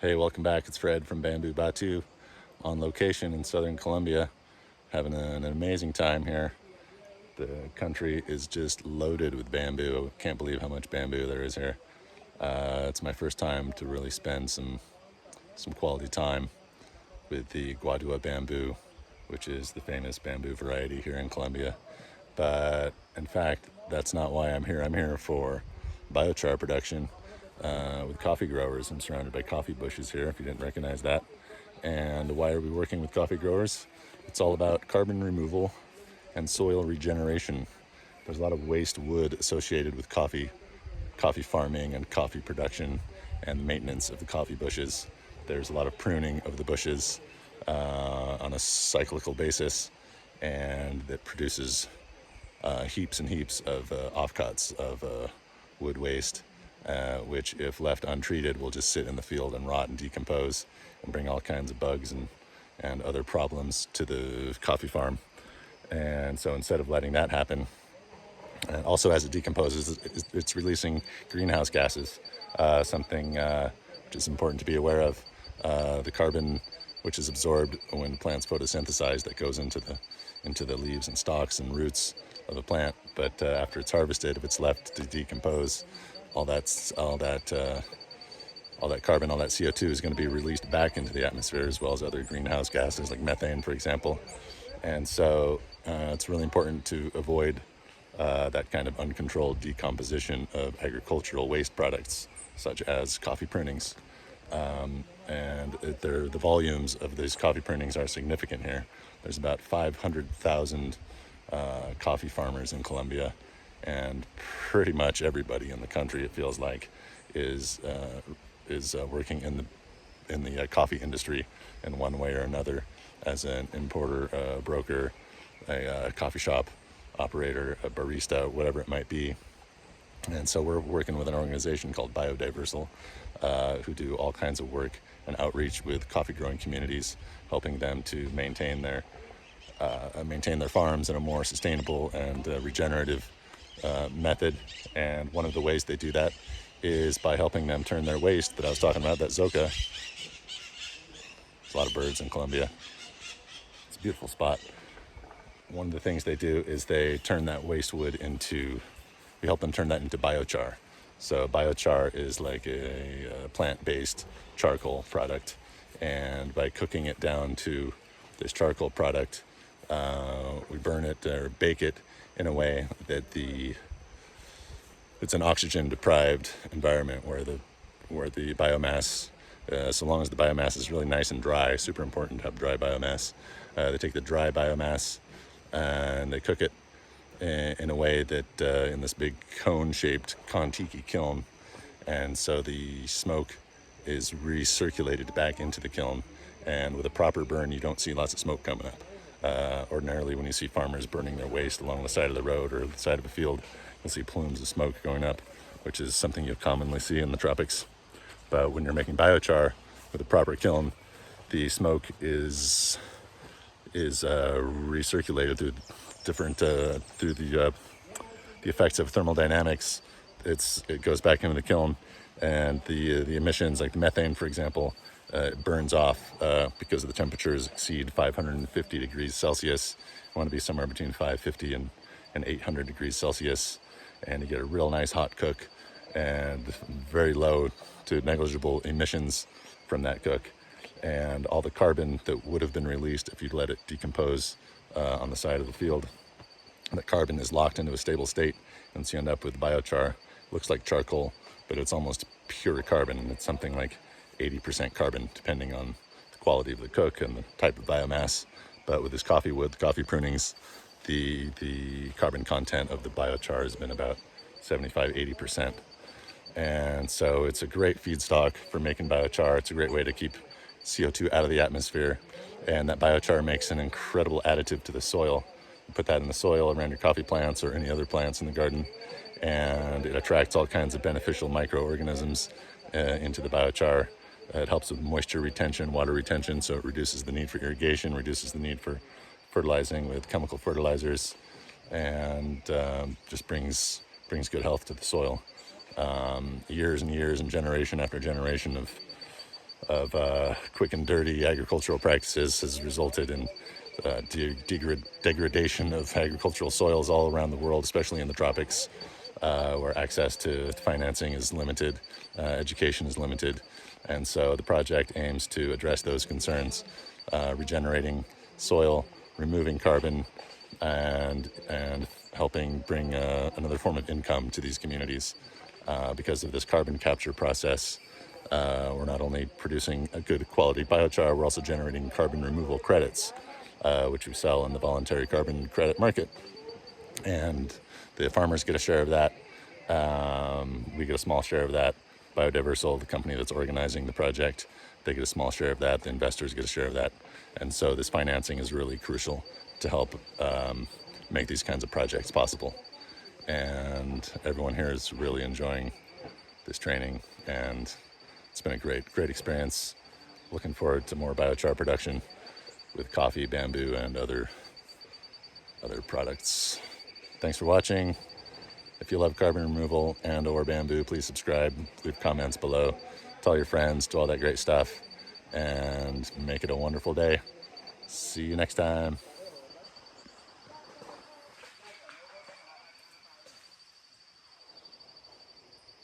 Hey, welcome back. It's Fred from Planboo.eco on location in southern Colombia. Having an amazing time here. The country is just loaded with bamboo. Can't believe how much bamboo there is here. It's my first time to really spend some quality time with the Guadua bamboo, which is the famous bamboo variety here in Colombia. But in fact, that's not why I'm here. I'm here for biochar production with coffee growers. I'm surrounded by coffee bushes here, if you didn't recognize that. And why are we working with coffee growers? It's all about carbon removal and soil regeneration. There's a lot of waste wood associated with coffee farming and coffee production and maintenance of the coffee bushes. There's a lot of pruning of the bushes on a cyclical basis, and that produces heaps and heaps of offcuts of wood waste, which if left untreated will just sit in the field and rot and decompose and bring all kinds of bugs and other problems to the coffee farm. And so instead of letting that happen, and also as it decomposes, it's releasing greenhouse gases, something which is important to be aware of. The carbon which is absorbed when plants photosynthesize, that goes into the leaves and stalks and roots of a plant. But after it's harvested, if it's left to decompose, all that carbon, all that CO2 is going to be released back into the atmosphere, as well as other greenhouse gases like methane, for example. And so it's really important to avoid that kind of uncontrolled decomposition of agricultural waste products, such as coffee prunings. And the volumes of these coffee prunings are significant here. There's about 500,000 coffee farmers in Colombia, and pretty much everybody in the country, it feels like, is working in the coffee industry in one way or another, as an importer, broker, a coffee shop operator, a barista, whatever it might be. And so we're working with an organization called Biodiversal, who do all kinds of work and outreach with coffee growing communities, helping them to maintain their farms in a more sustainable and regenerative method. And one of the ways they do that is by helping them turn their waste that I was talking about, that zoka. There's a lot of birds in Colombia. It's a beautiful spot. One of the things they do is they turn that waste wood we help them turn that into biochar. So biochar is like a plant-based charcoal product, and by cooking it down to this charcoal product, we burn it or bake it in a way that it's an oxygen-deprived environment where the biomass, so long as the biomass is really nice and dry, super important to have dry biomass. They take the dry biomass and they cook it in a way that in this big cone-shaped Kontiki kiln, and so the smoke is recirculated back into the kiln, and with a proper burn you don't see lots of smoke coming up. Ordinarily when you see farmers burning their waste along the side of the road or the side of a field, you'll see plumes of smoke going up, which is something you'll commonly see in the tropics. But when you're making biochar with a proper kiln, the smoke is recirculated through through the effects of thermodynamics. It goes back into the kiln, and the emissions, like the methane, for example, it burns off because the temperatures exceed 550 degrees Celsius. You want to be somewhere between 550 and 800 degrees Celsius, and you get a real nice hot cook and very low to negligible emissions from that cook. And all the carbon that would have been released if you'd let it decompose on the side of the field, that carbon is locked into a stable state, and so you end up with biochar. Looks like charcoal, but it's almost pure carbon, and it's something like 80% carbon, depending on the quality of the cook and the type of biomass. But with this coffee wood, the coffee prunings, the carbon content of the biochar has been about 75-80%. And so it's a great feedstock for making biochar. It's a great way to keep CO2 out of the atmosphere, and that biochar makes an incredible additive to the soil. You put that in the soil around your coffee plants or any other plants in the garden, and it attracts all kinds of beneficial microorganisms into the biochar. It helps with moisture retention, water retention, so it reduces the need for irrigation, reduces the need for fertilizing with chemical fertilizers, and just brings good health to the soil. Years and years and generation after generation of quick and dirty agricultural practices has resulted in degradation of agricultural soils all around the world, especially in the tropics, where access to financing is limited, education is limited. And so the project aims to address those concerns, regenerating soil, removing carbon, and helping bring another form of income to these communities. Because of this carbon capture process, we're not only producing a good quality biochar, we're also generating carbon removal credits, which we sell in the voluntary carbon credit market. And the farmers get a share of that. We get a small share of that. Biodiversal, the company that's organizing the project, they get a small share of that. The investors get a share of that. And so this financing is really crucial to help make these kinds of projects possible. And everyone here is really enjoying this training, and it's been a great experience. Looking forward to more biochar production with coffee, bamboo, and other products. Thanks for watching. If you love carbon removal and or bamboo, please subscribe, leave comments below, tell your friends, do all that great stuff, and make it a wonderful day. See you next time.